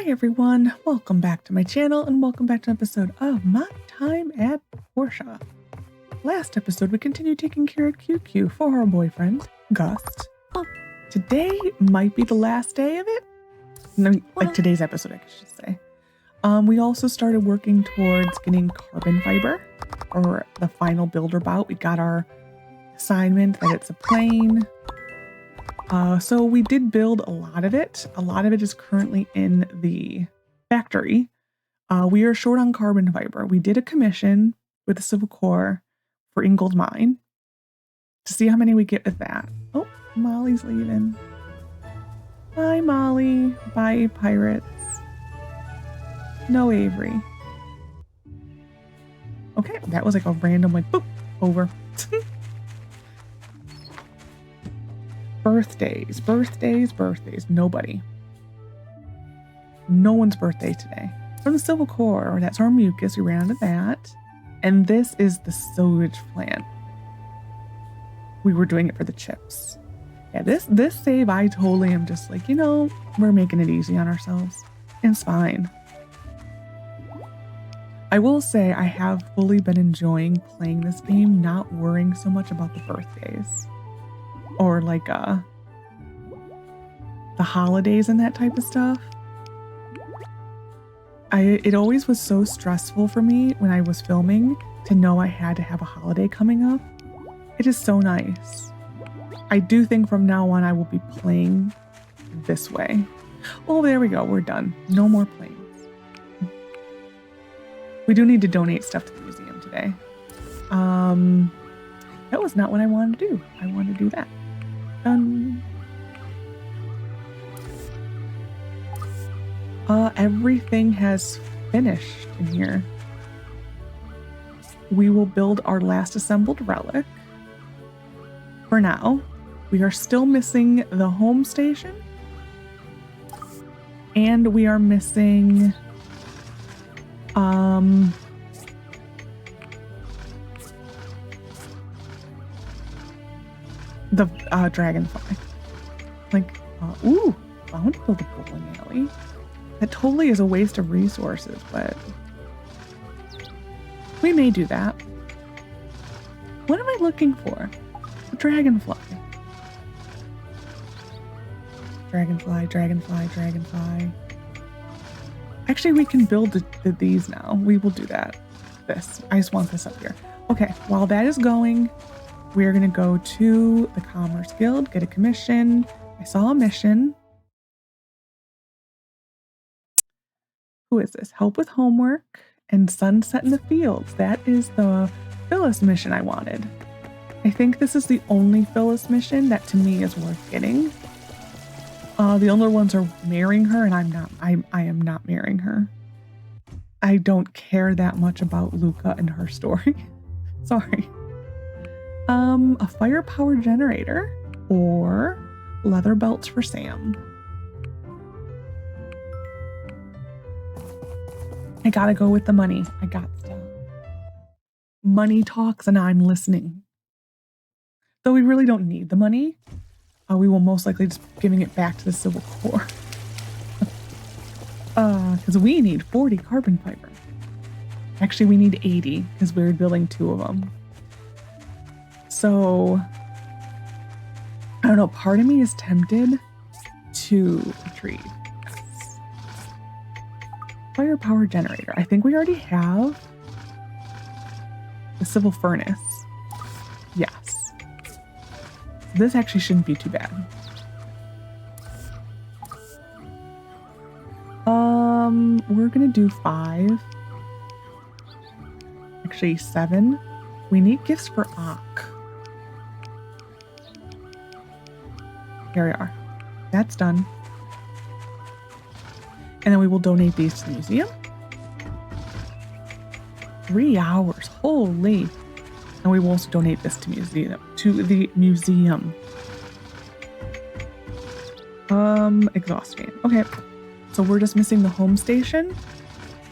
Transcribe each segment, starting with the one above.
everyone, welcome back to my channel and welcome back to an episode of My Time at Portia. Last episode we continued taking care of QQ for her boyfriend, Gus. Today might be the last day of it. No, like today's episode I should say. We also started working towards getting carbon fiber for the final builder bout. We got our assignment that it's a plane. So we did build a lot of it. A lot of it is currently in the factory. We are short on carbon fiber. We did a commission with the Civil Corps for Ingold Mine to see how many we get with that. Oh, Molly's leaving. Bye, Molly. Bye, pirates. No Avery. Okay, that was like a random like boop over. Birthdays. Nobody. No one's birthday today. From the Civil Corps, that's our mucus. We ran out of that. And this is the sewage plant. We were doing it for the chips. Yeah, this save, I totally am just like, we're making it easy on ourselves. It's fine. I will say I have fully been enjoying playing this game, not worrying so much about the birthdays. Or like the holidays and that type of stuff. It always was so stressful for me when I was filming to know I had to have a holiday coming up. It is so nice. I do think from now on I will be playing this way. Oh, there we go. We're done. No more planes. We do need to donate stuff to the museum today. That was not what I wanted to do. I wanted to do that. Done. Everything has finished in here. We will build our last assembled relic. For now, we are still missing the home station. And we are missing the dragonfly. Like, ooh, I want to build a bowling alley. That totally is a waste of resources, but we may do that. What am I looking for? A dragonfly. Dragonfly. Actually, we can build these now. We will do that. I just want this up here. Okay, while that is going, we're going to go to the Commerce Guild, get a commission. I saw a mission. Who is this? Help with homework and sunset in the fields. That is the Phyllis mission I wanted. I think this is the only Phyllis mission that to me is worth getting. The other ones are marrying her, and I am not marrying her. I don't care that much about Luca and her story. Sorry. A firepower generator or leather belts for Sam. I gotta go with the money. I got stuff. Money talks and I'm listening. Though we really don't need the money. We will most likely just be giving it back to the Civil Corps. Because we need 40 carbon fiber. Actually, we need 80 because we're building 2 of them. So, I don't know, part of me is tempted to retrieve. Firepower generator. I think we already have the civil furnace. Yes. This actually shouldn't be too bad. We're gonna do 5. Actually 7. We need gifts for Ak. Here we are. That's done. And then we will donate these to the museum. 3 hours. Holy. And we will also donate this to the museum. Exhaust fan. Okay. So we're just missing the home station.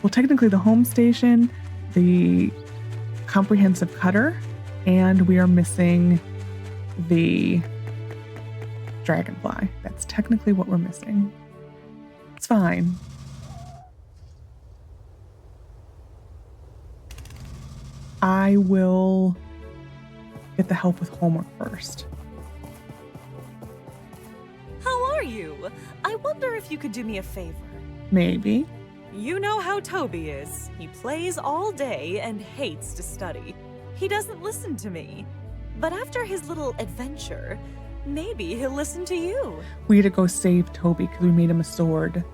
Well, technically the home station, the comprehensive cutter, and we are missing the dragonfly. That's technically what we're missing. It's fine. I will get the help with homework first. How are you? I wonder if you could do me a favor. Maybe. You know how Toby is. He plays all day and hates to study. He doesn't listen to me. But after his little adventure, maybe he'll listen to you. We had to go save Toby because we made him a sword.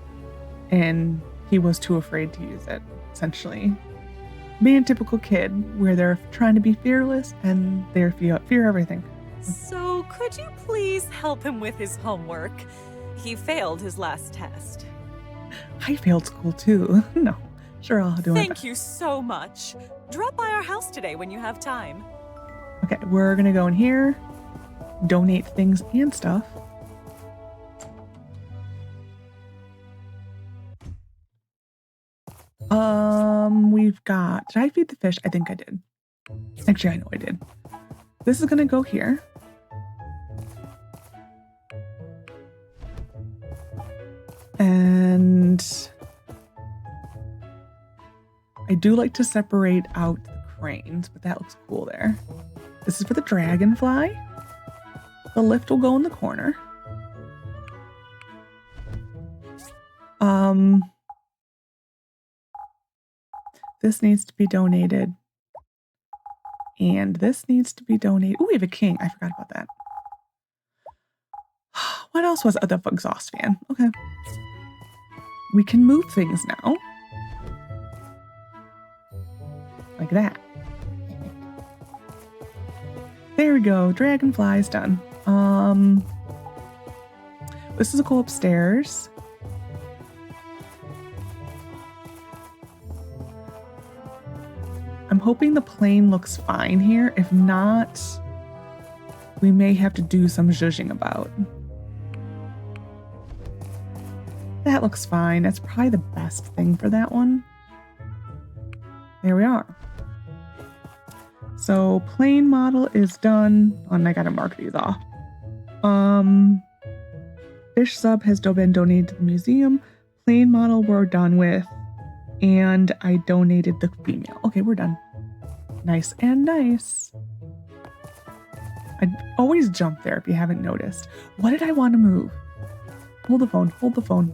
And he was too afraid to use it, essentially. Being a typical kid, where they're trying to be fearless and they fear everything. So could you please help him with his homework? He failed his last test. I failed school too. No, sure, I'll do it. Thank you so much. Drop by our house today when you have time. Okay, we're gonna go in here, donate things and stuff. We've got, did I feed the fish? I think I did. Actually, I know I did. This is gonna go here. And I do like to separate out the cranes, but that looks cool there. This is for the dragonfly. The lift will go in the corner. This needs to be donated. And this needs to be donated. Oh, we have a king. I forgot about that. What else was the exhaust fan? Okay. We can move things now. Like that. There we go. Dragonfly's done. This is a go upstairs. I'm hoping the plane looks fine here. If not, we may have to do some zhuzhing about. That looks fine. That's probably the best thing for that one. There we are. So plane model is done. Oh, and I gotta mark these off. Fish sub has been donated to the museum. Plane model we're done with. And I donated the female. Okay, we're done. Nice and nice. I always jump there if you haven't noticed. What did I want to move? Hold the phone, hold the phone.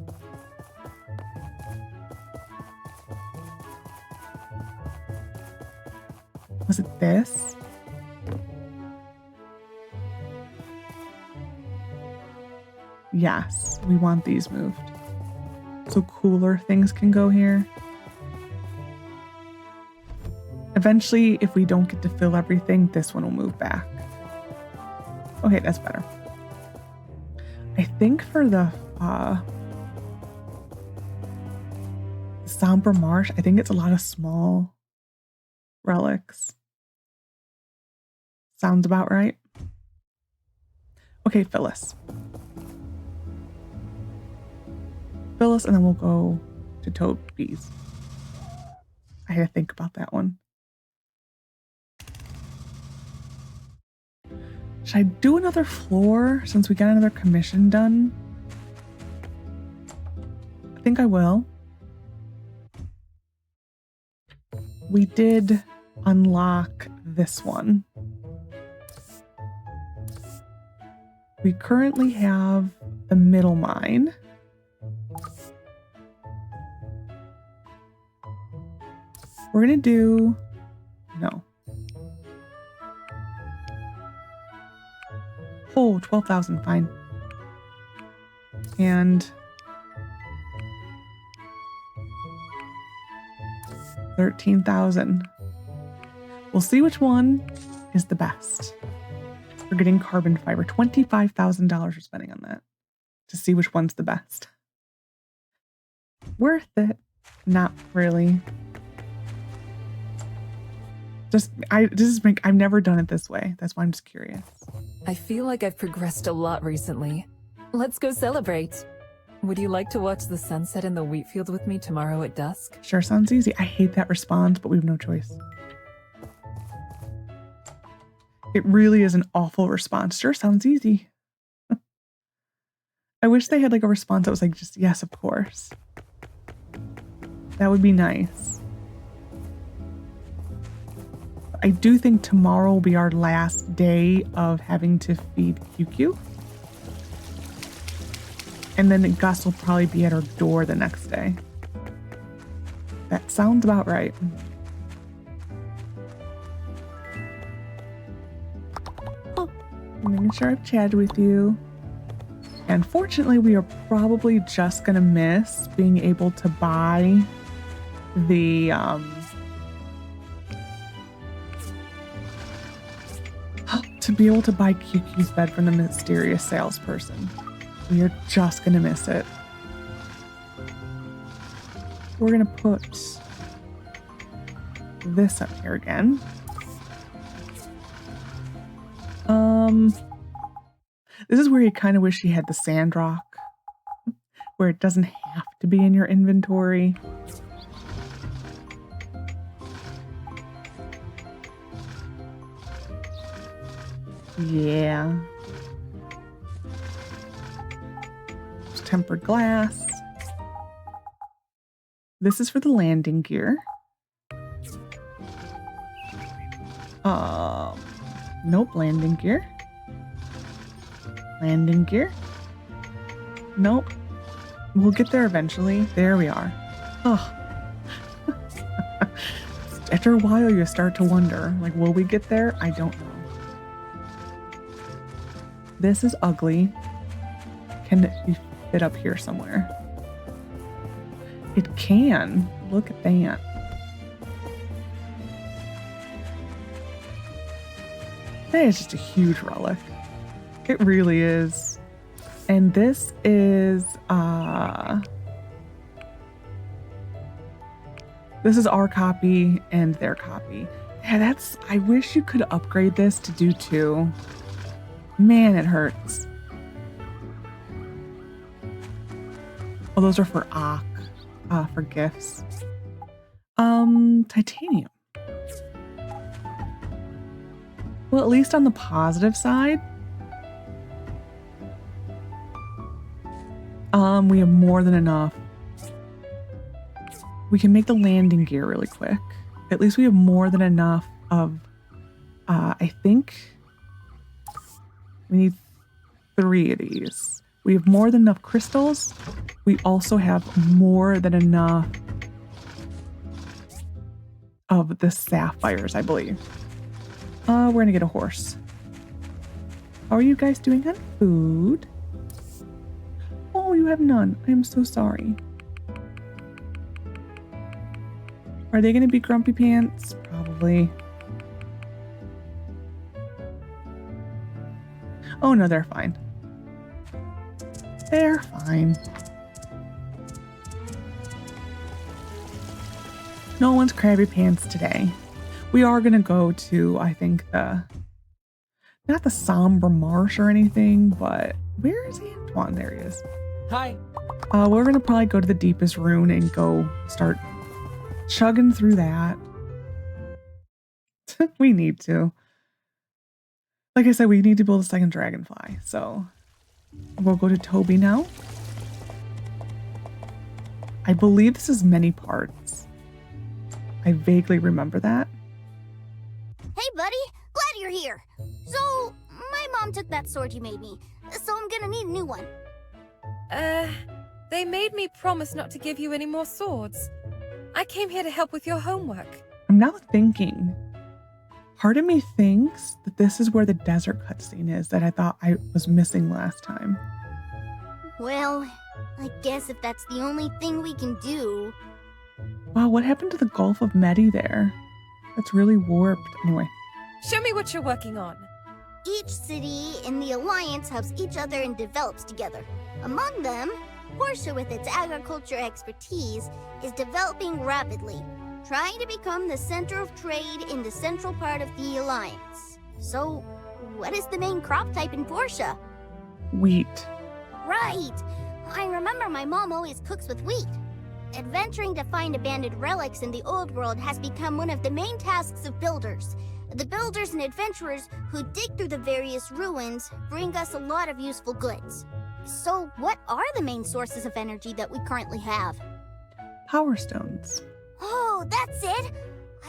Was it this? Yes, we want these moved. So cooler things can go here. Eventually, if we don't get to fill everything, this one will move back. Okay, that's better. I think for the Somber Marsh, I think it's a lot of small relics. Sounds about right. Okay, Phyllis. Phyllis, and then we'll go to Toby's. I had to think about that one. Should I do another floor since we got another commission done? I think I will. We did unlock this one. We currently have the middle mine. We're gonna do, no. Oh, 12,000, fine. And 13,000. We'll see which one is the best. We're getting carbon fiber. $25,000 we're spending on that to see which one's the best. Worth it? Not really. I've never done it this way. That's why I'm just curious. I feel like I've progressed a lot recently. Let's go celebrate. Would you like to watch the sunset in the wheat field with me tomorrow at dusk? Sure, sounds easy. I hate that response, but we have no choice. It really is an awful response. Sure, sounds easy. I wish they had like a response that was like just, yes, of course. That would be nice. I do think tomorrow will be our last day of having to feed QQ. And then Gus will probably be at our door the next day. That sounds about right. Making sure I've chatted with you. And fortunately, we are probably just going to miss being able to buy the to be able to buy QQ's bed from the mysterious salesperson. We are just going to miss it. We're going to put this up here again. This is where you kind of wish you had the sand rock, where it doesn't have to be in your inventory. Yeah. There's tempered glass. This is for the landing gear. Nope, landing gear. Landing gear. Nope. We'll get there eventually. There we are. Oh. After a while, you start to wonder, like, will we get there? I don't know. This is ugly. Can it fit up here somewhere? It can. Look at that. That is just a huge relic. It really is. And this is our copy and their copy. Yeah, I wish you could upgrade this to do 2. Man, it hurts. Oh, those are for for gifts. Titanium. Well, at least on the positive side, we have more than enough. We can make the landing gear really quick. At least we have more than enough of, I think we need 3 of these. We have more than enough crystals. We also have more than enough of the sapphires, I believe. We're gonna get a horse. How are you guys doing on food? Oh, you have none. I am so sorry. Are they gonna be grumpy pants? Probably. Oh no, they're fine. They're fine. No one's crabby pants today. We are gonna go to, I think, not the somber marsh or anything, but where is Antoine? There he is. Hi. We're gonna probably go to the deepest rune and go start chugging through that. We need to. Like I said, we need to build a second dragonfly. So we'll go to Toby now. I believe this is many parts. I vaguely remember that. Hey, buddy. Glad you're here. So, my mom took that sword you made me, so I'm gonna need a new one. They made me promise not to give you any more swords. I came here to help with your homework. I'm now thinking, part of me thinks that this is where the desert cutscene is that I thought I was missing last time. Well, I guess if that's the only thing we can do. Wow, what happened to the Gulf of Medi there? That's really warped. Anyway. Show me what you're working on. Each city in the Alliance helps each other and develops together. Among them, Portia, with its agriculture expertise, is developing rapidly, trying to become the center of trade in the central part of the Alliance. So, what is the main crop type in Portia? Wheat. Right! I remember my mom always cooks with wheat. Adventuring to find abandoned relics in the old world has become one of the main tasks of builders. The builders and adventurers who dig through the various ruins bring us a lot of useful goods. So, what are the main sources of energy that we currently have? Power stones. Oh, that's it!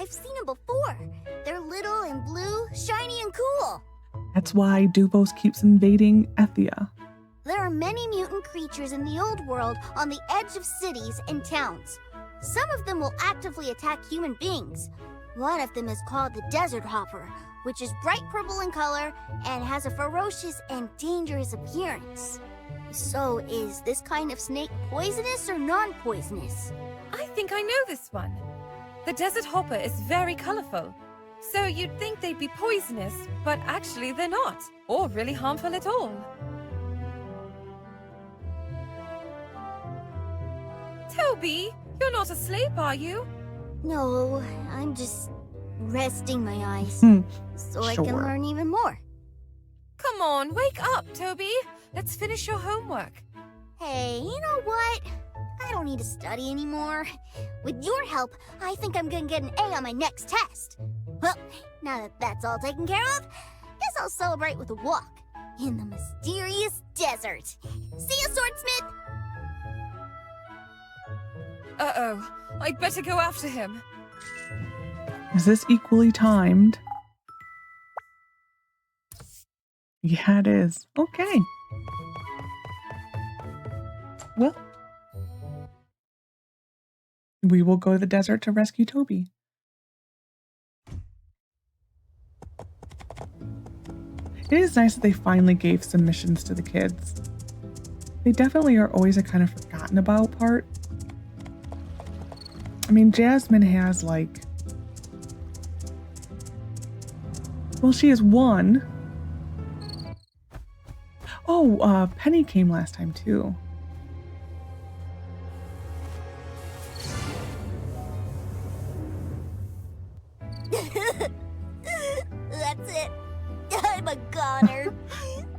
I've seen them before. They're little and blue, shiny and cool. That's why Dubos keeps invading Ethia. There are many mutant creatures in the old world on the edge of cities and towns. Some of them will actively attack human beings. One of them is called the Desert Hopper, which is bright purple in color and has a ferocious and dangerous appearance. So, is this kind of snake poisonous or non-poisonous? I think I know this one. The desert hopper is very colorful. So you'd think they'd be poisonous, but actually they're not, or really harmful at all. Toby, you're not asleep, are you? No, I'm just resting my eyes so I can Sure. learn even more. Come on, wake up, Toby. Let's finish your homework. Hey, you know what? I don't need to study anymore. With your help, I think I'm gonna get an A on my next test. Well, now that that's all taken care of, guess I'll celebrate with a walk in the mysterious desert. See you, Swordsmith! Uh-oh, I'd better go after him. Is this equally timed? Yeah, it is. Okay. Well, we will go to the desert to rescue Toby. It is nice that they finally gave some missions to the kids. They definitely are always a kind of forgotten about part. I mean, Jasmine has like... Well, she has one. Oh, Penny came last time too. That's it. I'm a goner.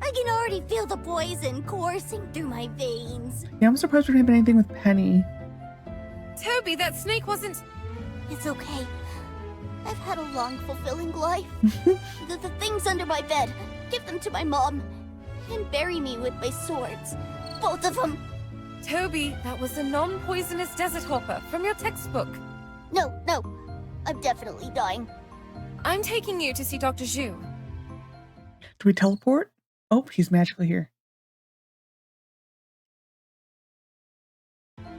I can already feel the poison coursing through my veins. Yeah, I'm surprised we didn't have anything with Penny. Toby, that snake wasn't... It's okay. I've had a long, fulfilling life. The things under my bed, give them to my mom. And bury me with my swords. Both of them. Toby, that was a non-poisonous desert hopper from your textbook. No. I'm definitely dying. I'm taking you to see Dr. Zhu. Do we teleport? Oh, he's magically here.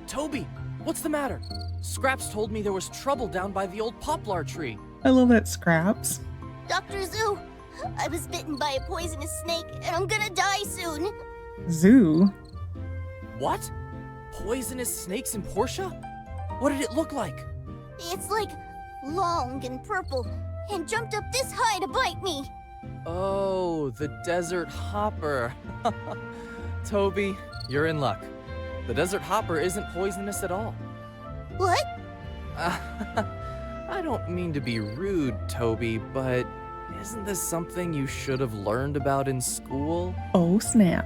Toby, what's the matter? Scraps told me there was trouble down by the old poplar tree. I love that Scraps. Dr. Zhu, I was bitten by a poisonous snake, and I'm gonna die soon. Zoo? What? Poisonous snakes in Portia? What did it look like? It's like long and purple, and jumped up this high to bite me. Oh, the desert hopper. Toby, you're in luck. The desert hopper isn't poisonous at all. What? I don't mean to be rude, Toby, but isn't this something you should have learned about in school? Oh, snap.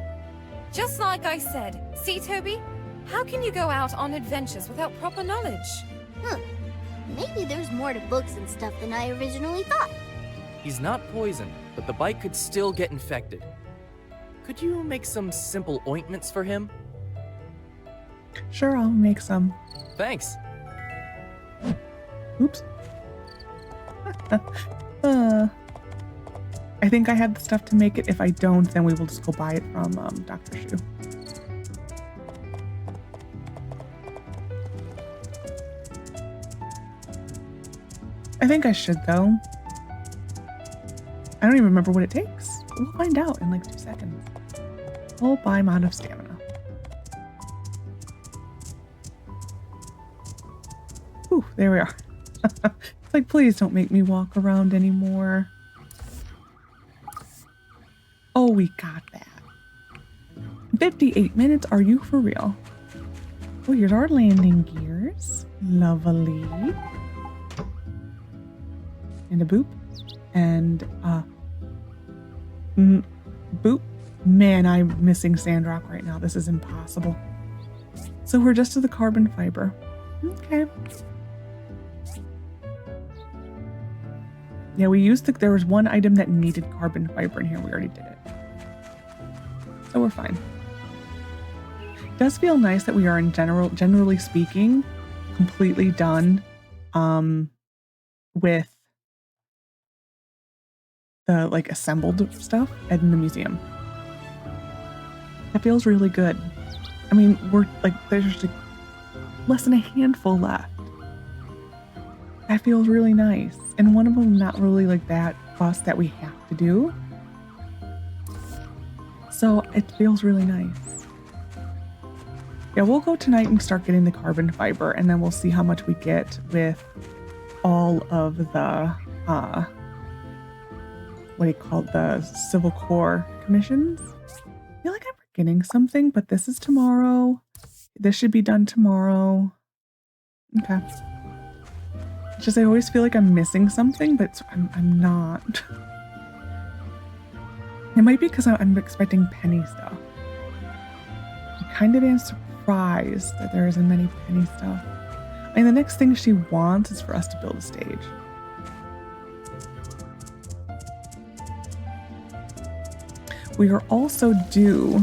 Just like I said. See, Toby? How can you go out on adventures without proper knowledge? Maybe there's more to books and stuff than I originally thought. He's not poisoned, but the bite could still get infected. Could you make some simple ointments for him? Sure, I'll make some. Thanks. Oops. I think I have the stuff to make it. If I don't, then we will just go buy it from Dr. Zhu. I think I should, though. I don't even remember what it takes. We'll find out in like 2 seconds. Oh, I'm out of stamina. Ooh, there we are. It's like, please don't make me walk around anymore. Oh, we got that. 58 minutes, are you for real? Oh, here's our landing gears. Lovely. And a boop. And boop. Man, I'm missing Sandrock right now. This is impossible. So we're just to the carbon fiber. Okay. Yeah, we used there was one item that needed carbon fiber in here. We already did it. So we're fine. It does feel nice that we are generally speaking, completely done with the like assembled stuff in the museum. That feels really good. I mean, we're like, there's just less than a handful left. That feels really nice. And one of them not really like that fuss that we have to do. So it feels really nice. Yeah, we'll go tonight and start getting the carbon fiber, and then we'll see how much we get with all of the, what do you call it, the Civil Corps commissions. I feel like I'm forgetting something, but this is tomorrow. This should be done tomorrow. Okay. It's just I always feel like I'm missing something, but I'm not. It might be because I'm expecting penny stuff. I kind of am surprised that there isn't many penny stuff. I mean, the next thing she wants is for us to build a stage. We are also due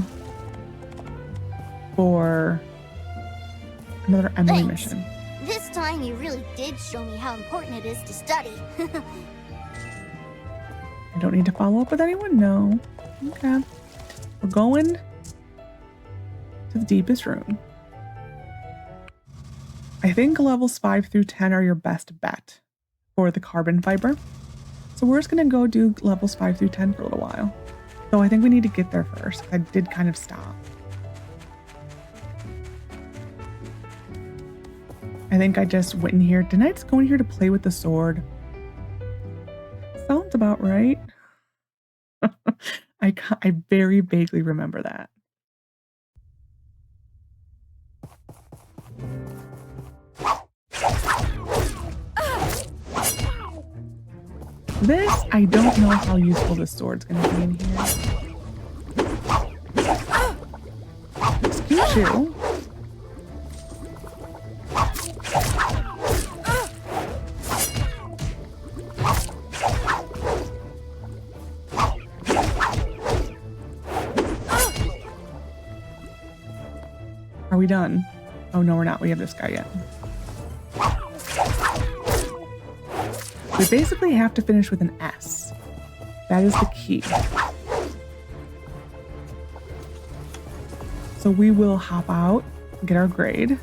for another Emily mission. This time you really did show me how important it is to study. I don't need to follow up with anyone? No. Okay. We're going to the deepest room. I think levels 5 through 10 are your best bet for the carbon fiber. So we're just going to go do levels 5 through 10 for a little while. So I think we need to get there first. I did kind of stop. I think I just went in here. Didn't I just go in here to play with the sword? Sounds about right. I very vaguely remember that. This, I don't know how useful this sword's gonna be in here. Excuse you. Are we done? Oh no, we're not. We have this guy yet. We basically have to finish with an S. That is the key. So we will hop out, get our grade,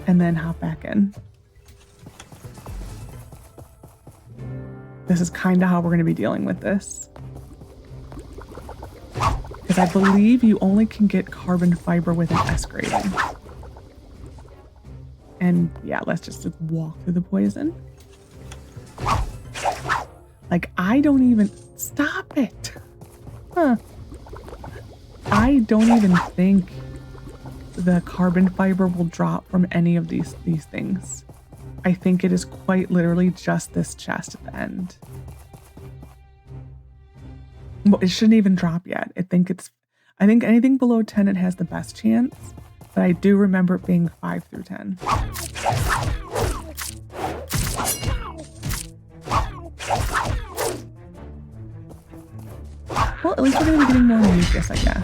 and then hop back in. This is kind of how we're going to be dealing with this. Because I believe you only can get carbon fiber with an S grading. And yeah, let's just walk through the poison. Like, I don't even... Stop it! Huh. I don't even think the carbon fiber will drop from any of these things. I think it is quite literally just this chest at the end. Well, it shouldn't even drop yet. I think anything below 10 it has the best chance, but I do remember it being 5 through 10. Well, at least we're going to be getting more mucus, I guess.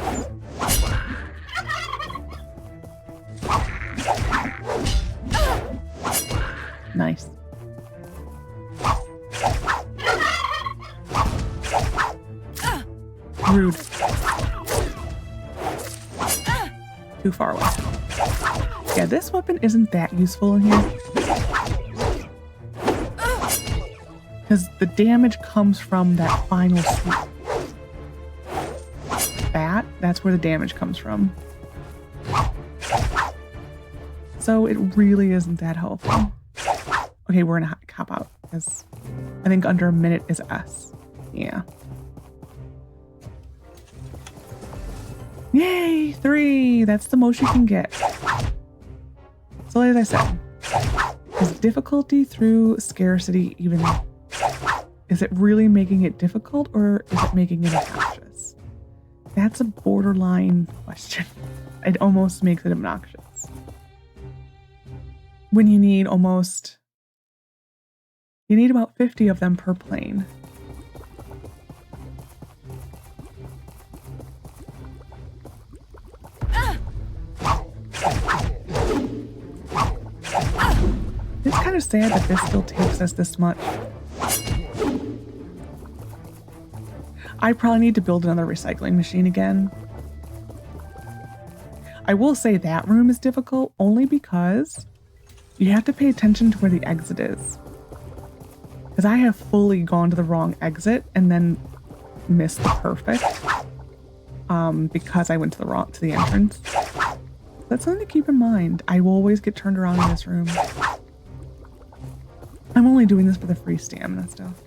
Nice. Rude. Too far away. Yeah, this weapon isn't that useful in here. Because the damage comes from that final swoop. That's where the damage comes from. So it really isn't that helpful. Okay, we're gonna hop out because I think under a minute is S. Yeah. Yay, 3! That's the most you can get. So as I said, is difficulty through scarcity even... Is it really making it difficult or is it making it obnoxious? That's a borderline question. It almost makes it obnoxious. When you need almost... You need about 50 of them per plane. It's kind of sad that this still takes us this much. I probably need to build another recycling machine again. I will say that room is difficult only because you have to pay attention to where the exit is. Because I have fully gone to the wrong exit and then missed the perfect. Because I went to the entrance. That's something to keep in mind. I will always get turned around in this room. I'm only doing this for the free stamina stuff.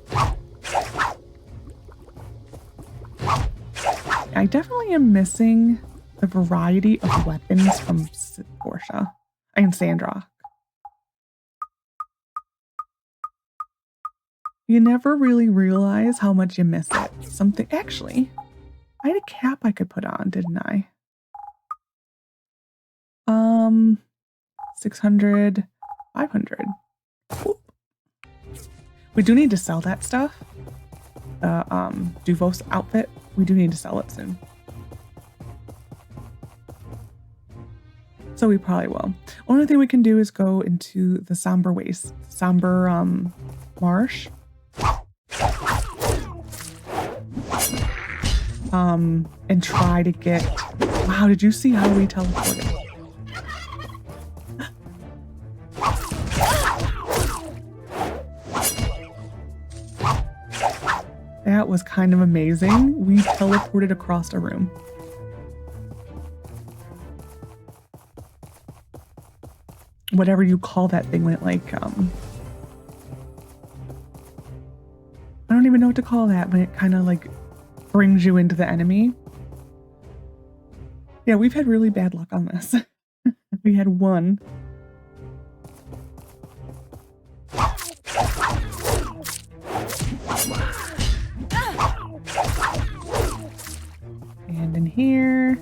I definitely am missing the variety of weapons from Portia and Sandra. You never really realize how much you miss it. Something, actually, I had a cap I could put on, didn't I? 600, 500. Oop. We do need to sell that stuff. The Duvos outfit. We do need to sell it soon. So we probably will. Only thing we can do is go into the somber marsh. And try to get... Wow, did you see how we teleported? That was kind of amazing. We teleported across a room. Whatever you call that thing when it like, I don't even know what to call that, when it kind of like brings you into the enemy. Yeah, we've had really bad luck on this. We had one. And in here.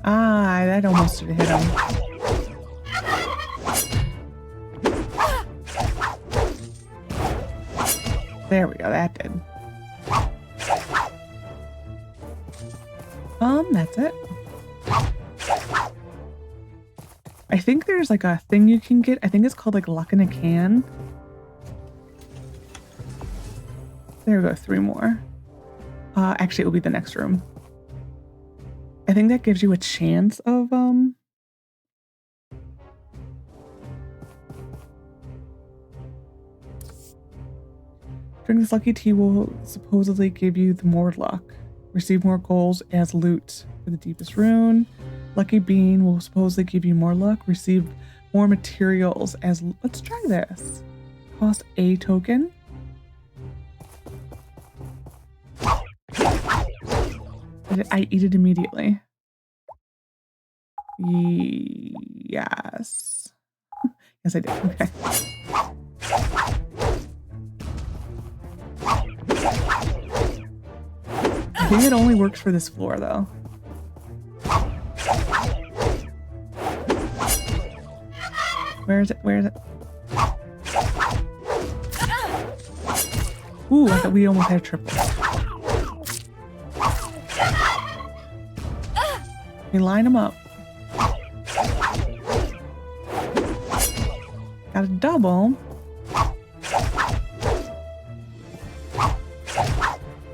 Ah, that almost should have hit him. There we go, that did. That's it. I think there's like a thing you can get. I think it's called like luck in a can. There we go, 3 more. Actually, it will be the next room. I think that gives you a chance of, Drink this lucky tea will supposedly give you the more luck. Receive more goals as loot for the deepest rune. Lucky bean will supposedly give you more luck. Receive more materials as... Let's try this. Cost a token. I eat it immediately. Yes. Yes, I did. Okay. I think it only works for this floor, though. Where is it? Where is it? Ooh, I thought we almost had a triple. We line them up. Got a double.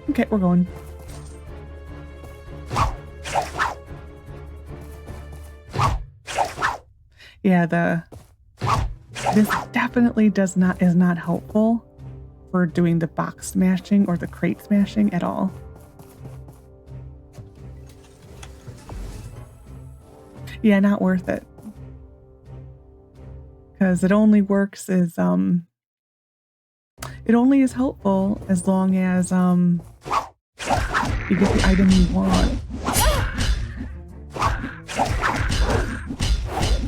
Okay, we're going. Yeah, this definitely is not helpful for doing the box smashing or the crate smashing at all. Yeah, not worth it. Because it only works as it only is helpful as long as you get the item you want.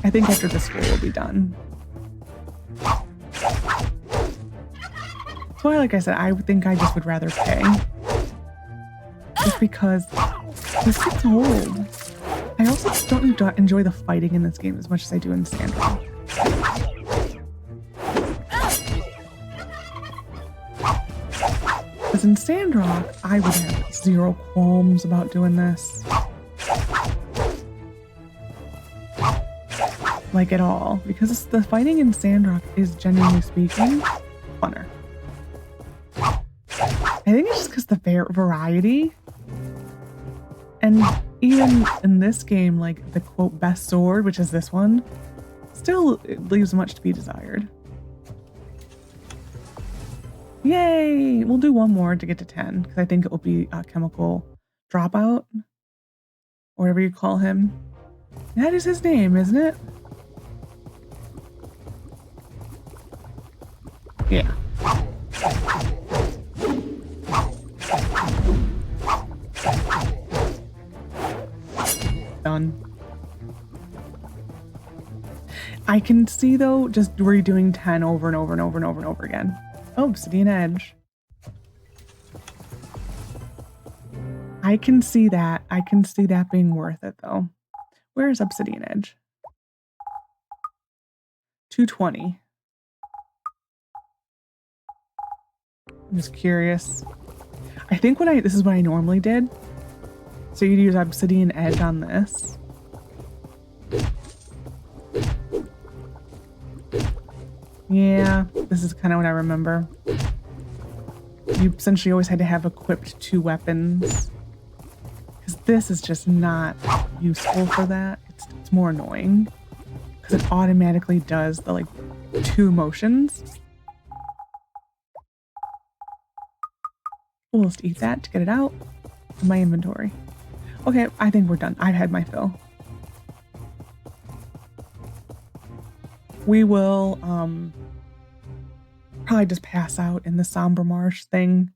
I think after this floor will be done. That's why, like I said, I think I just would rather pay. Just because this gets old. I also don't enjoy the fighting in this game as much as I do in Sandra. Because in Sandrock, I would have zero qualms about doing this. Like at all. Because the fighting in Sandrock is, genuinely speaking, funner. I think it's just because the variety. And even in this game, like the quote best sword, which is this one, still it leaves much to be desired. Yay! We'll do one more to get to 10 because I think it will be a chemical dropout, or whatever you call him. That is his name, isn't it? Yeah. Done. I can see though, just redoing 10 over and over and over and over and over again. Oh, Obsidian Edge. I can see that. I can see that being worth it though. Where is Obsidian Edge? 220. I'm just curious. I think this is what I normally did. So you'd use Obsidian Edge on this. Yeah, this is kind of what I remember. You essentially always had to have equipped 2 weapons. Because this is just not useful for that. It's more annoying. Because it automatically does the, like, 2 motions. We'll just eat that to get it out of my inventory. Okay, I think we're done. I've had my fill. We will probably just pass out in the Somber Marsh thing.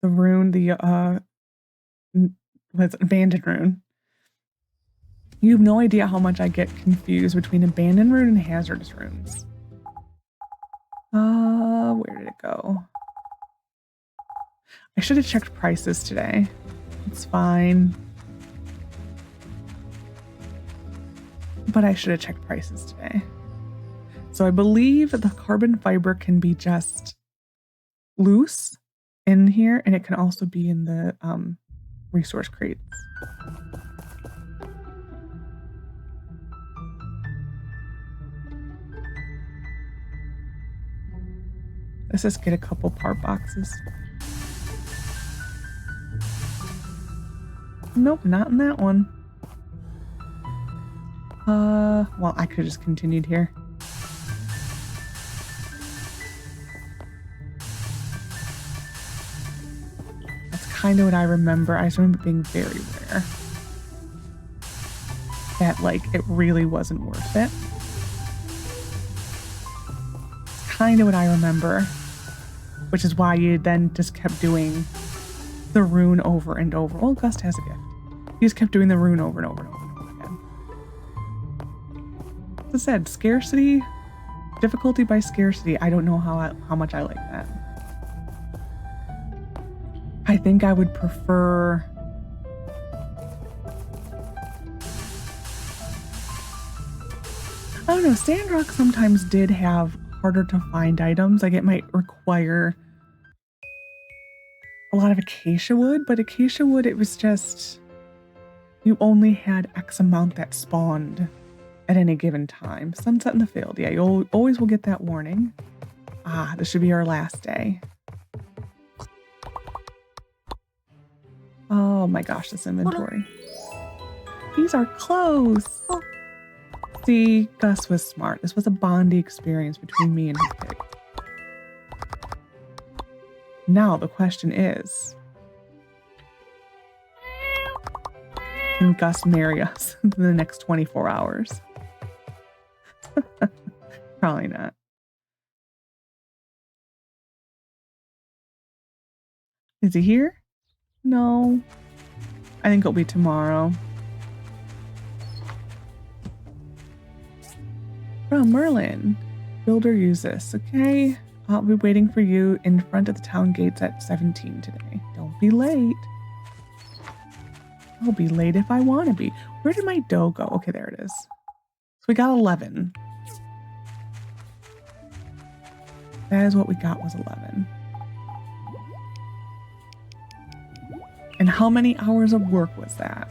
The rune, abandoned rune. You have no idea how much I get confused between abandoned rune and hazardous runes. Where did it go? I should have checked prices today. It's fine. But I should have checked prices today. So I believe the carbon fiber can be just loose in here, and it can also be in the resource crates. Let's just get a couple part boxes. Nope, not in that one. Well, I could have just continued here. That's kind of what I remember. I just remember it being very rare. That, like, it really wasn't worth it. It's kind of what I remember. Which is why you then just kept doing the rune over and over. Well, Gust has a gift. You just kept doing the rune over and over and over and over again. As I said, scarcity, difficulty by scarcity. I don't know how much I like that. I think I would prefer I don't know, Sandrock sometimes did have harder to find items. Like it might require a lot of acacia wood, but acacia wood, it was just, you only had X amount that spawned at any given time. Sunset in the field. Yeah, you always will get that warning. Ah, this should be our last day. Oh my gosh, this inventory. These are close. See, Gus was smart. This was a bondy experience between me and his pig. Now the question is, can Gus marry us in the next 24 hours? Probably not. Is he here? No. I think it'll be tomorrow. Oh, Merlin. Builder use this, okay? I'll be waiting for you in front of the town gates at 17 today. Don't be late. I'll be late if I want to be. Where did my dough go? Okay, there it is. So we got 11. That is what we got, was 11. And how many hours of work was that?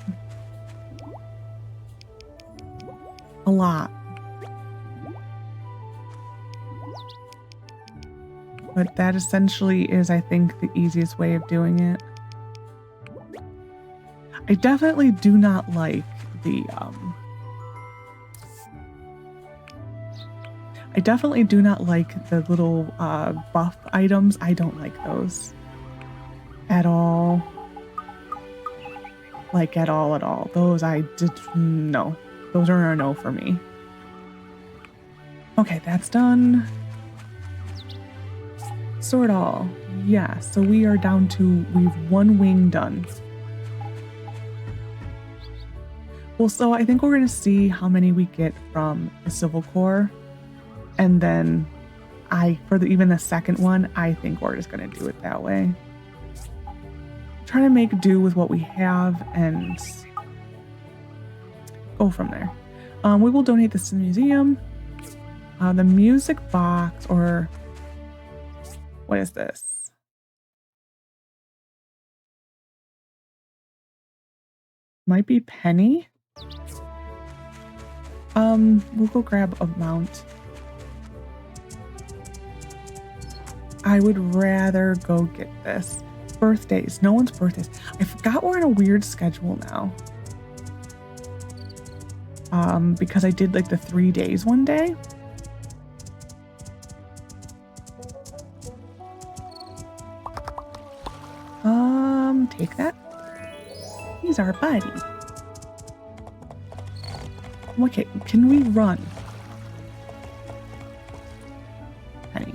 A lot. But that essentially is, I think, the easiest way of doing it. I definitely do not like the, I definitely do not like the little buff items. I don't like those at all. Like at all. Those no. Those are a no for me. Okay, that's done. Sort all. Yeah, so we are down to, we've one wing done. Well, so I think we're going to see how many we get from the Civil Corps. And then even the second one, I think we're just going to do it that way. Trying to make do with what we have and go from there. We will donate this to the museum. The music box, or what is this? Might be Penny. We'll go grab a mount. I would rather go get this. Birthdays. No one's birthdays. I forgot we're in a weird schedule now. Because I did like the 3 days one day. Take that. He's our buddy. Okay, can we run? Honey.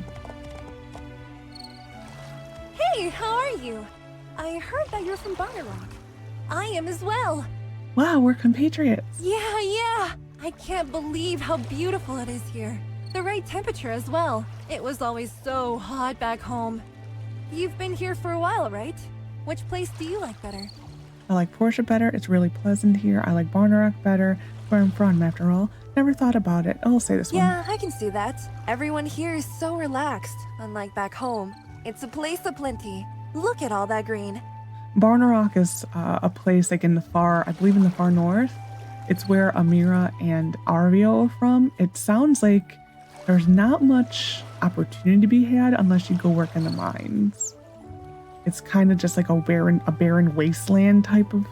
Hey, how are you? I heard that you're from Rock. I am as well. Wow, we're compatriots. Yeah. I can't believe how beautiful it is here. The right temperature as well. It was always so hot back home. You've been here for a while, right? Which place do you like better? I like Portia better. It's really pleasant here. I like Rock better. Where I'm from, after all. Never thought about it. I'll say this one. Yeah, I can see that. Everyone here is so relaxed, unlike back home. It's a place of plenty. Look at all that green. Rock is a place like in the far, I believe in the far north. It's where Amira and Arvio are from. It sounds like there's not much opportunity to be had unless you go work in the mines. It's kind of just like a barren wasteland type of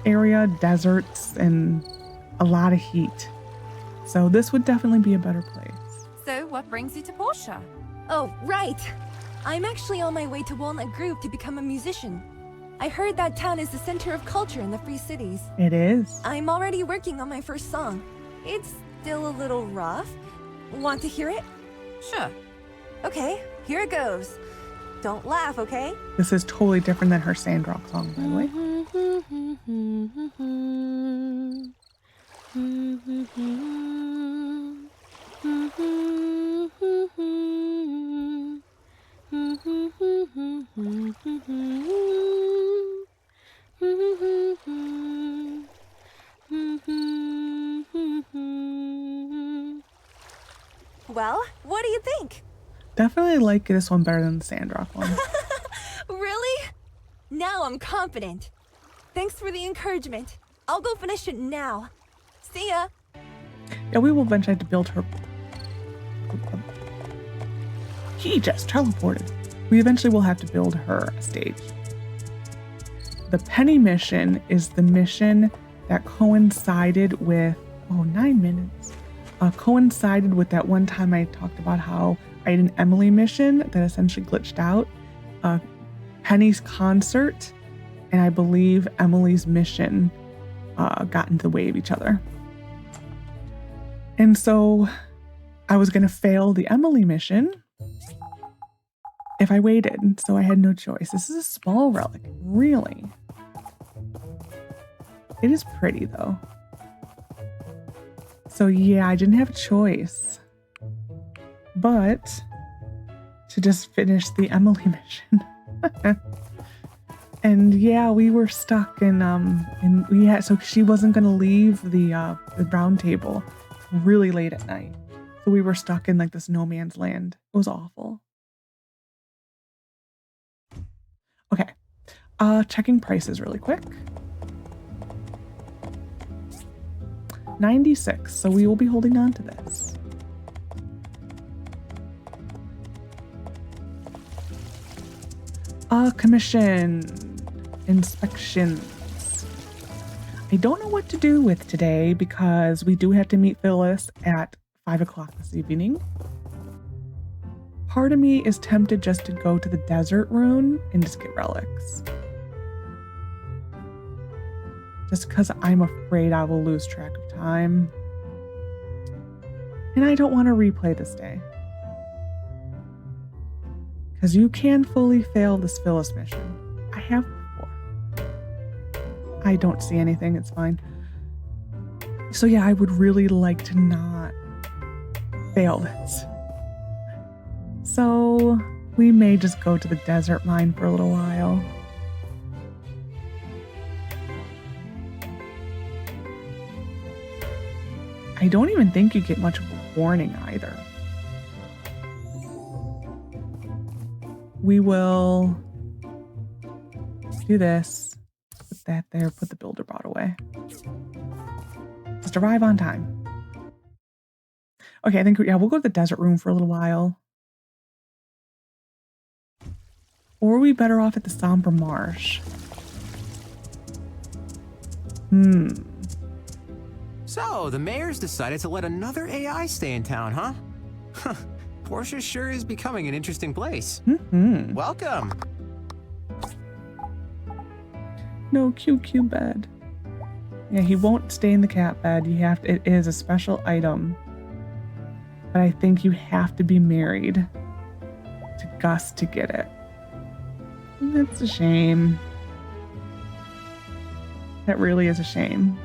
area, deserts and a lot of heat. So this would definitely be a better place. So what brings you to Portia? Oh, right. I'm actually on my way to Walnut Grove to become a musician. I heard that town is the center of culture in the Free Cities. It is. I'm already working on my first song. It's still a little rough. Want to hear it? Sure. Okay, here it goes. Don't laugh, okay? This is totally different than her Sandrock song, by the way. Well, what do you think? Definitely like this one better than the Sandrock one. Really? Now I'm confident. Thanks for the encouragement. I'll go finish it now. See ya. Yeah, we will eventually have to build her. He just teleported. We eventually will have to build her a stage. The Penny mission is the mission that coincided with, 9 minutes. Coincided with that one time I talked about how I had an Emily mission that essentially glitched out. Penny's concert and I believe Emily's mission got into the way of each other. And so I was going to fail the Emily mission if I waited, so I had no choice. This is a small relic, really. It is pretty though. So yeah, I didn't have a choice but to just finish the Emily mission. And yeah, we were stuck and we had, so she wasn't going to leave the round table really late at night. So we were stuck in like this no man's land. It was awful. Okay. Checking prices really quick. 96, so we will be holding on to this. Commission. Inspections. I don't know what to do with today because we do have to meet Phyllis at 5 o'clock this evening. Part of me is tempted just to go to the desert room and just get relics. Just because I'm afraid I will lose track of time. And I don't want to replay this day. Because you can fully fail this Phyllis mission. I have before. I don't see anything, it's fine. So yeah, I would really like to not fail this. So we may just go to the desert mine for a little while. I don't even think you get much of a warning either. We will do this. Put that there, put the builder bot away. Just arrive on time. Okay, I think, yeah, we'll go to the desert room for a little while. Or are we better off at the somber marsh? So, the mayor's decided to let another AI stay in town, huh? Portia sure is becoming an interesting place. Welcome. No QQ bed. Yeah, he won't stay in the cat bed. You have to, it is a special item. But I think you have to be married to Gus to get it. That's a shame. That really is a shame.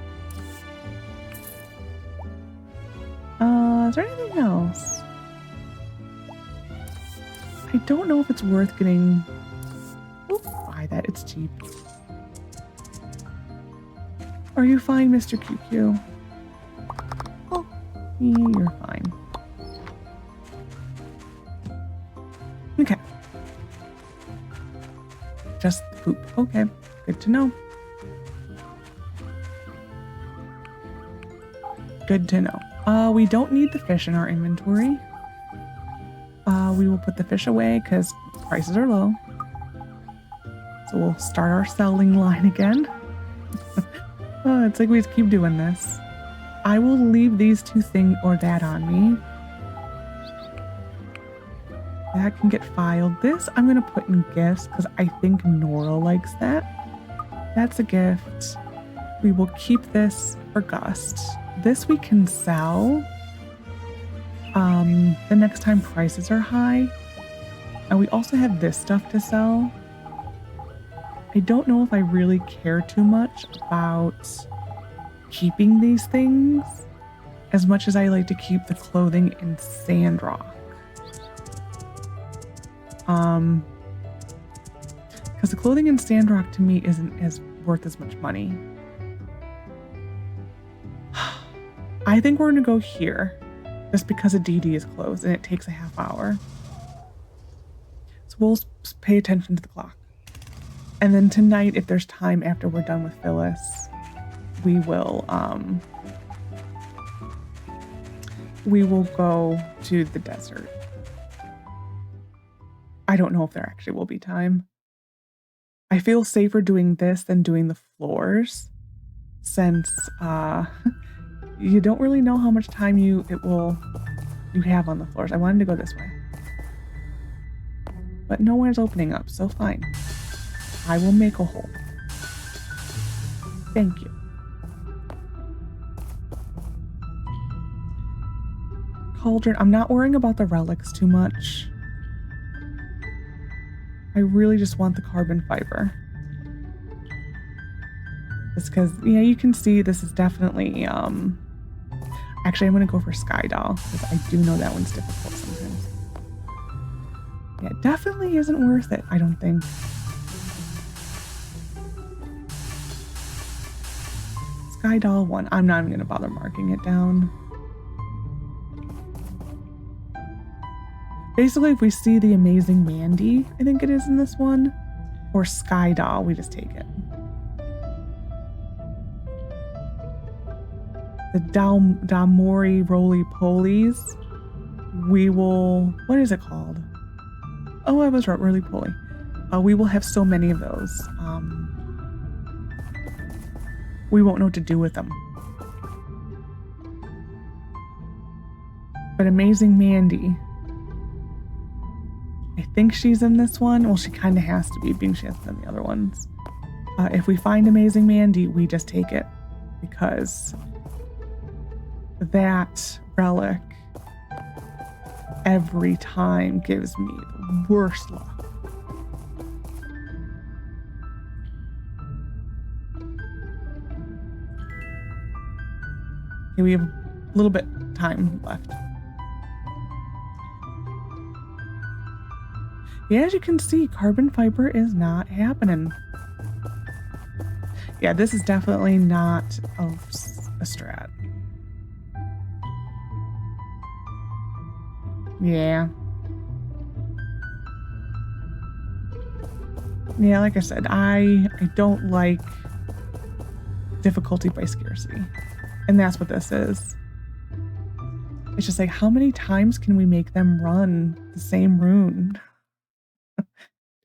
Is there anything else? I don't know if it's worth getting... We'll buy that, it's cheap. Are you fine, Mr. QQ? Oh, yeah, you're fine. Okay. Just poop. Okay, good to know. Good to know. We don't need the fish in our inventory. We will put the fish away because prices are low. So we'll start our selling line again. Oh, it's like we just keep doing this. I will leave these two things or that on me. That can get filed. This I'm going to put in gifts because I think Nora likes that. That's a gift. We will keep this for Gust. This we can sell the next time prices are high. And we also have this stuff to sell. I don't know if I really care too much about keeping these things as much as I like to keep the clothing in Sandrock. Because the clothing in Sandrock to me isn't as worth as much money. I think we're gonna go here just because a DD is closed and it takes a half hour. So we'll pay attention to the clock. And then tonight, if there's time after we're done with Phyllis, we will go to the desert. I don't know if there actually will be time. I feel safer doing this than doing the floors since you don't really know how much time you have on the floors. I wanted to go this way. But nowhere's opening up, so fine. I will make a hole. Thank you. Cauldron. I'm not worrying about the relics too much. I really just want the carbon fiber. Just because, yeah, you can see this is definitely, actually I'm going to go for Sky Doll because I do know that one's difficult sometimes. Yeah, it definitely isn't worth it, I don't think. Sky Doll 1. I'm not even going to bother marking it down. Basically, if we see the amazing Mandy, I think it is in this one, Or Sky Doll, we just take it. The Damori Roly-Polies, we will, what is it called? Oh, I was right, Roly-Poly. We will have so many of those. We won't know what to do with them. But Amazing Mandy, I think she's in this one. Well, she kind of has to be, being she hasn't done the other ones. If we find Amazing Mandy, we just take it, because that relic every time gives me the worst luck. Okay, we have a little bit time left. Yeah, as you can see, carbon fiber is not happening. Yeah, this is definitely not a strat. Yeah. Yeah, like I said, I don't like difficulty by scarcity. And that's what this is. It's just like, how many times can we make them run the same rune?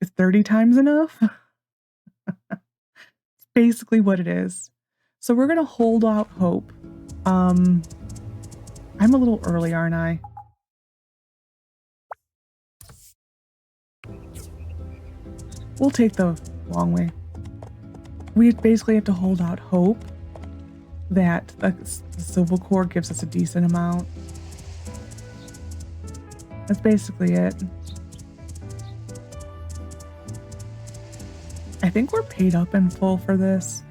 Is 30 times enough? It's basically what it is. So we're going to hold out hope. I'm a little early, aren't I? We'll take the long way. We basically have to hold out hope that the civil core gives us a decent amount. That's basically it. I think we're paid up in full for this.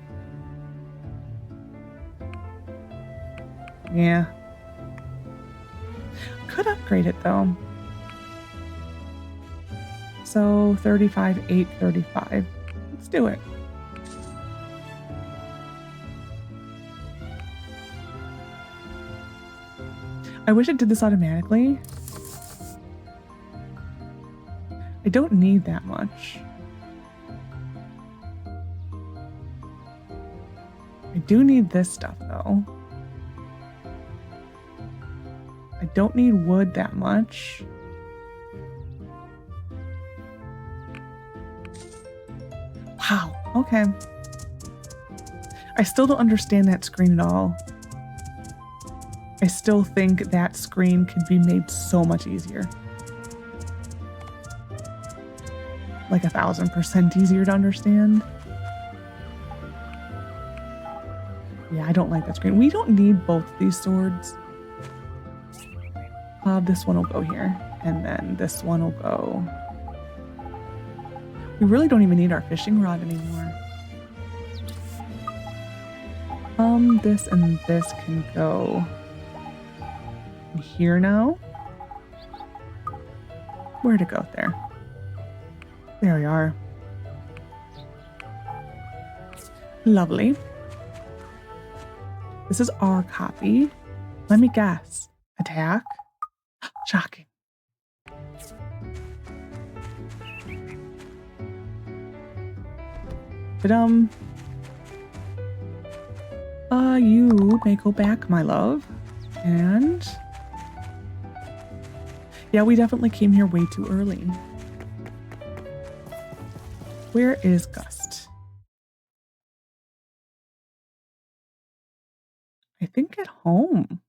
Yeah. Could upgrade it though. So 35, 835. Let's do it. I wish it did this automatically. I don't need that much. I do need this stuff though. I don't need wood that much. Wow, okay. I still don't understand that screen at all. I still think that screen could be made so much easier. Like 1000% easier to understand. Yeah, I don't like that screen. We don't need both these swords. This one will go here, and then this one will go. We really don't even need our fishing rod anymore. This and this can go in here now. Where'd it go? There. There we are. Lovely. This is our copy. Let me guess. Attack. Shocking. But you may go back, my love. And yeah, we definitely came here way too early. Where is Gust? I think at home.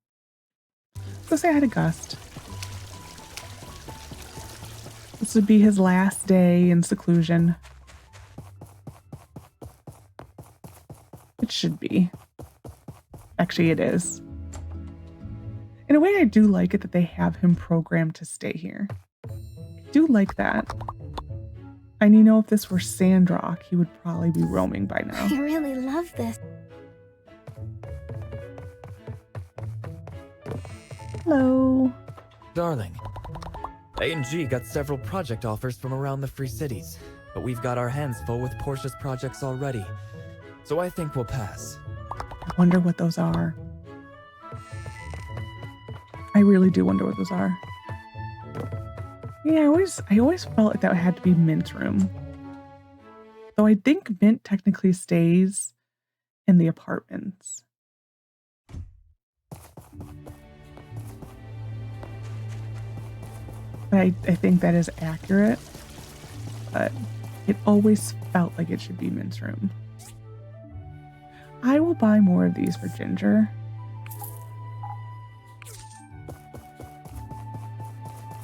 Let's go say hi to Gust. This would be his last day in seclusion. It should be. Actually, it is. In a way, I do like it that they have him programmed to stay here. I do like that. And you know, if this were Sandrock, he would probably be roaming by now. I really love this. Hello. Darling, A&G got several project offers from around the Free Cities, but we've got our hands full with Portia's projects already, so I think we'll pass. I wonder what those are. I really do wonder what those are. Yeah, I always felt like that had to be Mint Room. Though I think Mint technically stays in the apartments. But I think that is accurate. But it always felt like it should be Mint's room. I will buy more of these for Ginger.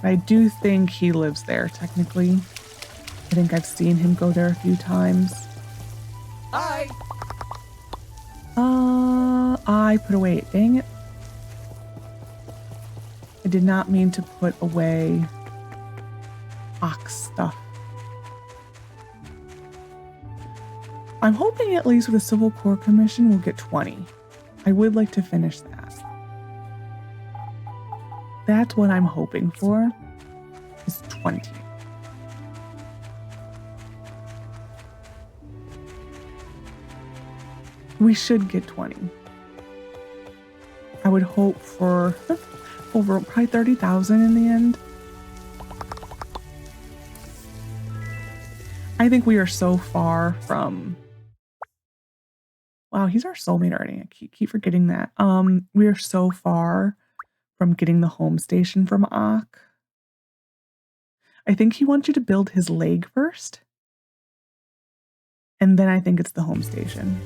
I do think he lives there, technically. I think I've seen him go there a few times. Hi! I put away, dang it. I did not mean to put away ox stuff. I'm hoping at least with the Civil Corps Commission we'll get 20. I would like to finish that. That's what I'm hoping for, is 20. We should get 20. I would hope for over probably 30,000 in the end. I think we are so far from... Wow, he's our soulmate already. I keep forgetting that. We are so far from getting the home station from Ak. I think he wants you to build his leg first. And then I think it's the home station.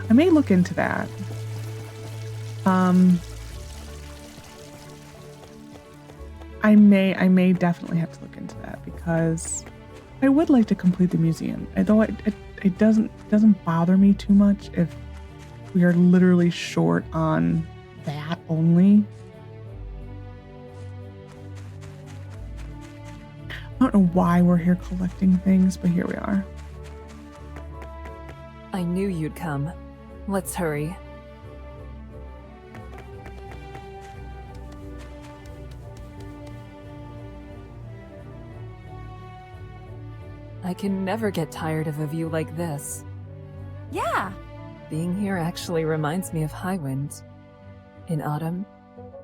I may look into that. I may definitely have to look into that because I would like to complete the museum. Although it doesn't bother me too much if we are literally short on that only. I don't know why we're here collecting things, but here we are. I knew you'd come. Let's hurry. I can never get tired of a view like this. Yeah. Being here actually reminds me of Highwind. In autumn,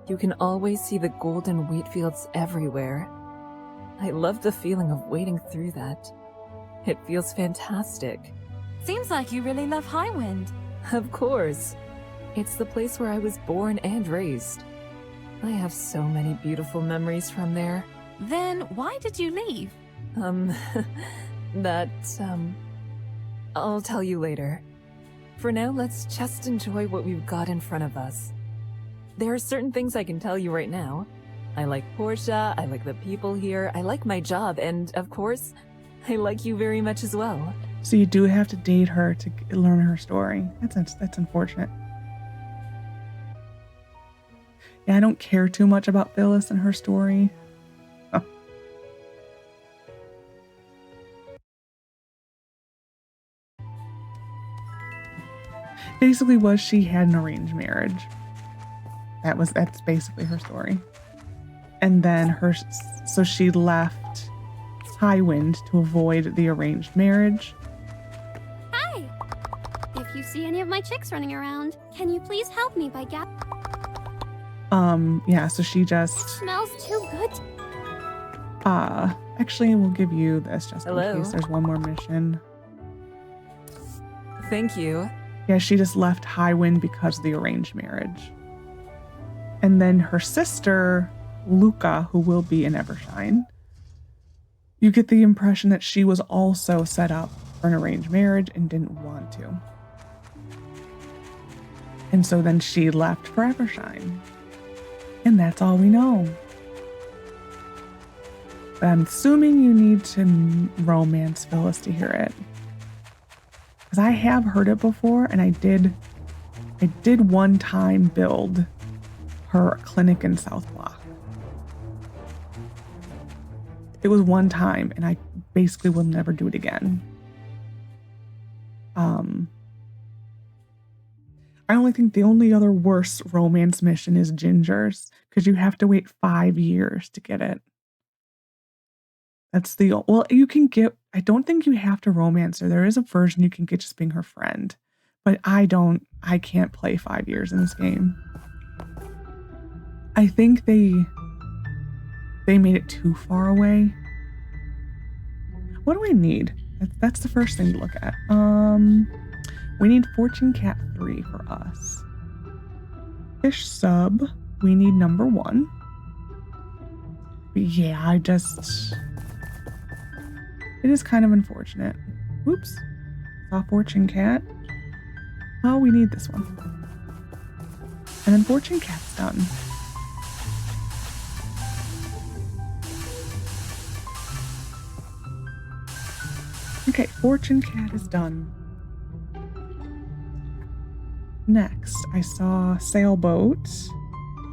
you can always see the golden wheat fields everywhere. I love the feeling of wading through that. It feels fantastic. Seems like you really love Highwind. Of course. It's the place where I was born and raised. I have so many beautiful memories from there. Then why did you leave? I'll tell you later. For now, let's just enjoy what we've got in front of us. There are certain things I can tell you right now. I like Portia, I like the people here, I like my job, and of course, I like you very much as well. So you do have to date her to learn her story. That's unfortunate. Yeah, I don't care too much about Phyllis and her story. Oh. Basically was she had an arranged marriage. That's basically her story. And then so she left Highwind to avoid the arranged marriage. Hi! If you see any of my chicks running around, can you please help me by Yeah, so she just... Smells too good. Actually, we'll give you this just Hello? in case there's one more mission. Thank you. Yeah, she just left Highwind because of the arranged marriage. And then her sister, Luca, who will be in Evershine, you get the impression that she was also set up for an arranged marriage and didn't want to. And so then she left for Evershine. And that's all we know. But I'm assuming you need to romance Phyllis to hear it. Because I have heard it before, and I did one time build her clinic in South Block. It was one time, and I basically will never do it again. I only think the only other worse romance mission is Ginger's, because you have to wait 5 years to get it. Well, you can get, I don't think you have to romance her. There is a version you can get just being her friend, but I can't play 5 years in this game. I think they made it too far away. What do I need? That's the first thing to look at. We need Fortune Cat 3 for us. Fish sub, we need number 1. But yeah, it is kind of unfortunate. Oops. Saw Fortune Cat. Oh, we need this one. And then Fortune Cat's done. Okay, Fortune Cat is done. Next, I saw Sailboat.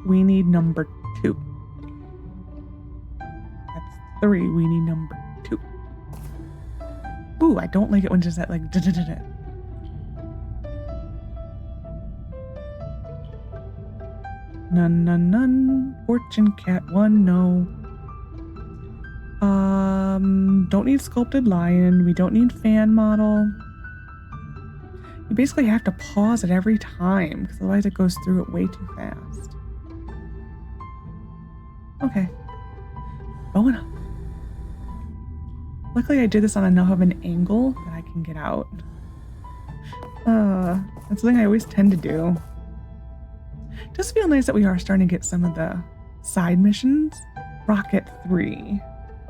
We need number 2. That's 3. We need number 2. Ooh, I don't like it when just that like da-da-da-da. None. Fortune Cat 1, no. Don't need sculpted lion. We don't need fan model. You basically have to pause it every time because otherwise it goes through it way too fast. Okay. Going up. Luckily I did this on enough of an angle that I can get out. That's something I always tend to do. Just feel nice that we are starting to get some of the side missions. Rocket 3.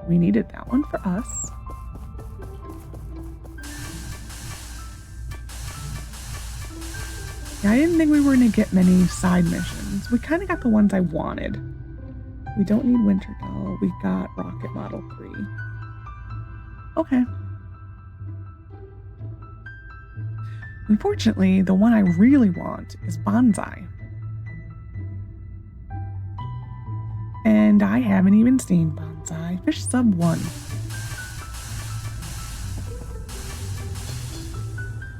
We needed that one for us. Yeah, I didn't think we were going to get many side missions. We kind of got the ones I wanted. We don't need Winter Doll. We got Rocket Model 3. Okay. Unfortunately, the one I really want is Bonsai. And I haven't even seen Bonsai. Fish sub 1.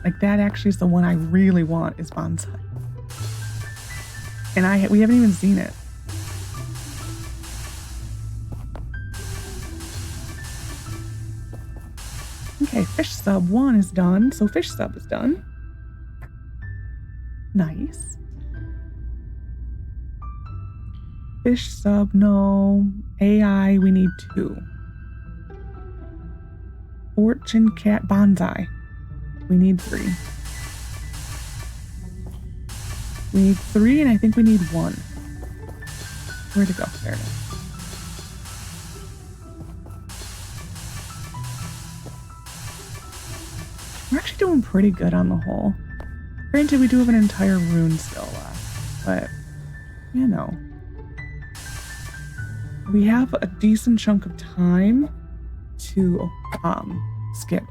Like that actually is the one I really want is Bonsai. And we haven't even seen it. Okay, fish sub 1 is done. So fish sub is done. Nice. Fish sub, no. AI, we need 2. Fortune Cat Bonsai. We need 3. We need 3, and I think we need 1. Where'd it go? There it is. We're actually doing pretty good on the whole. Granted, we do have an entire rune still left, but, you know. We have a decent chunk of time to skip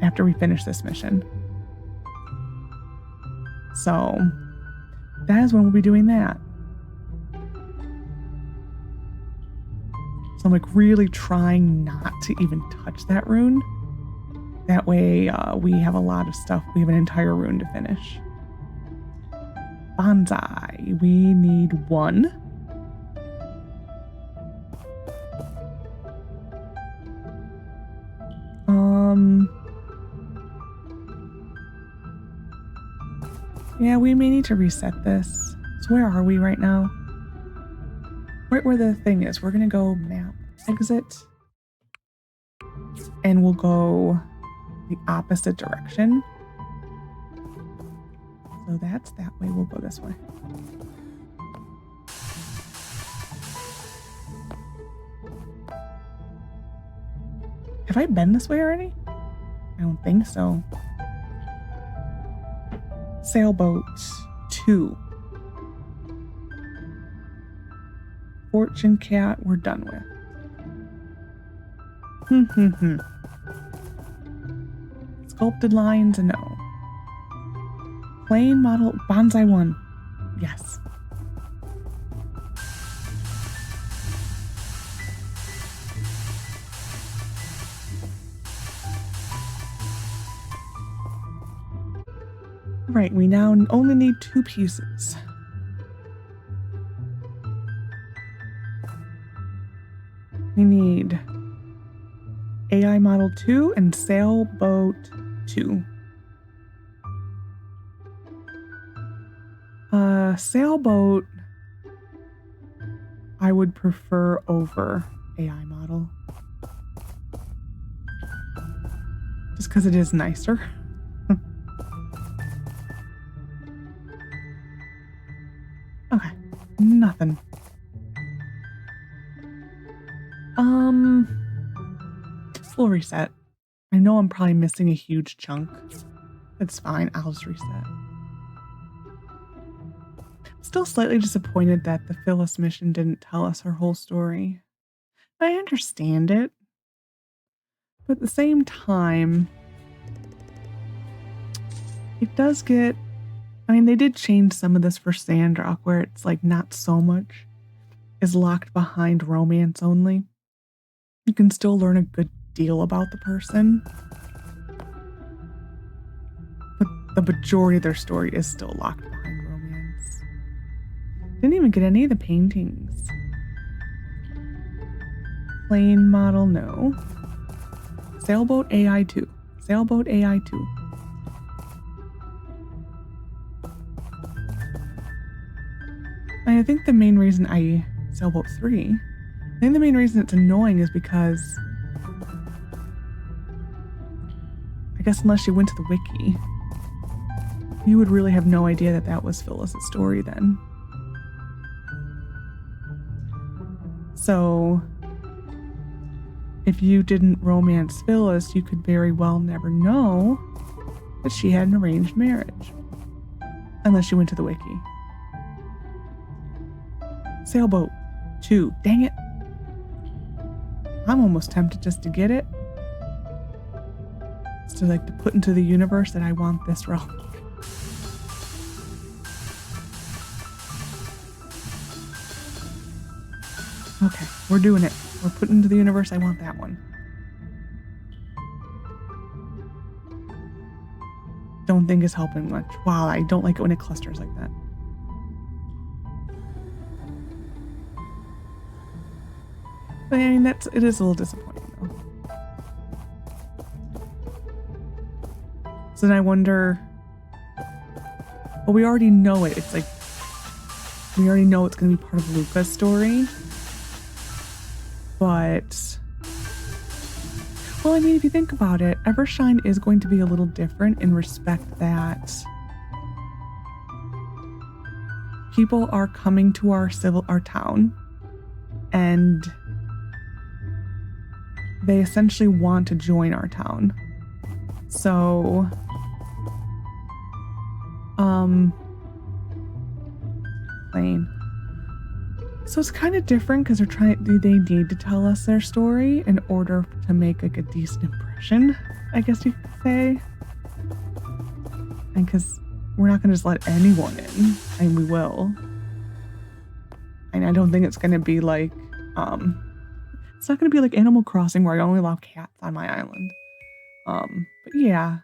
after we finish this mission. So that is when we'll be doing that. So I'm like really trying not to even touch that rune. That way we have a lot of stuff. We have an entire rune to finish. Bonsai. We need 1. Yeah, we may need to reset this. So where are we right now? Right where the thing is. We're gonna go map, exit, and we'll go the opposite direction. So that's that way. We'll go this way. Have I been this way already? I don't think so. Sailboat 2. Fortune Cat, we're done with. Sculpted lines, no. Plain model, Bonsai 1. Yes. Right, we now only need 2 pieces. We need AI Model 2 and Sailboat 2. Sailboat, I would prefer over AI Model. Just because it is nicer. Okay, nothing. Slow reset. I know I'm probably missing a huge chunk. It's fine, I'll just reset. Still slightly disappointed that the Phyllis mission didn't tell us her whole story. I understand it. But at the same time, it does get... I mean, they did change some of this for Sandrock, where it's like not so much is locked behind romance only. You can still learn a good deal about the person. But the majority of their story is still locked behind romance. Didn't even get any of the paintings. Plane model, no. Sailboat AI 2. Sailboat AI 2. I think the main reason Sailboat 3, I think the main reason it's annoying is because I guess unless you went to the wiki, you would really have no idea that that was Phyllis' story then. So if you didn't romance Phyllis, you could very well never know that she had an arranged marriage. Unless you went to the wiki. Sailboat 2. Dang it. I'm almost tempted just to get it. Just to like to put into the universe that I want this relic. Okay, we're doing it. We're putting into the universe I want that one. Don't think it's helping much. Wow, I don't like it when it clusters like that. But I mean, it is a little disappointing though. So then I wonder, well, we already know it. It's like, we already know it's going to be part of Luca's story. But, well, I mean, if you think about it, Evershine is going to be a little different in respect that people are coming to our town, and they essentially want to join our town. So, plane. So it's kind of different because they need to tell us their story in order to make like a decent impression, I guess you could say. And because we're not going to just let anyone in, and we will. And I don't think it's going to be like, it's not going to be like Animal Crossing where I only allow cats on my island. But yeah,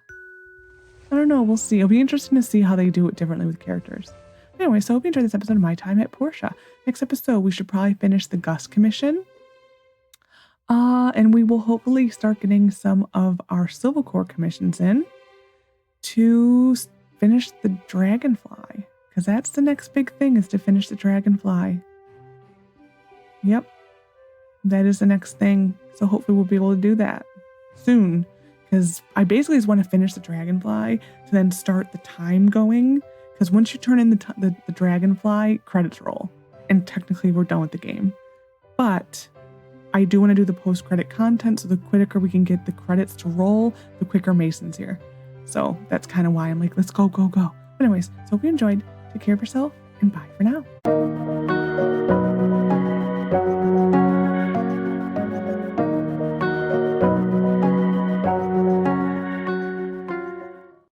I don't know. We'll see. It'll be interesting to see how they do it differently with characters. Anyway, so I hope you enjoyed this episode of My Time at Portia. Next episode, we should probably finish the Gus commission. And we will hopefully start getting some of our Civil Corps commissions in to finish the Dragonfly. Because that's the next big thing, is to finish the Dragonfly. Yep. That is the next thing. So hopefully we'll be able to do that soon. Because I basically just want to finish the Dragonfly to then start the time going. Because once you turn in the Dragonfly, credits roll. And technically we're done with the game. But I do want to do the post-credit content, so the quicker we can get the credits to roll, the quicker Mason's here. So that's kind of why I'm like, let's go, go, go. But anyways, so hope you enjoyed. Take care of yourself, and bye for now.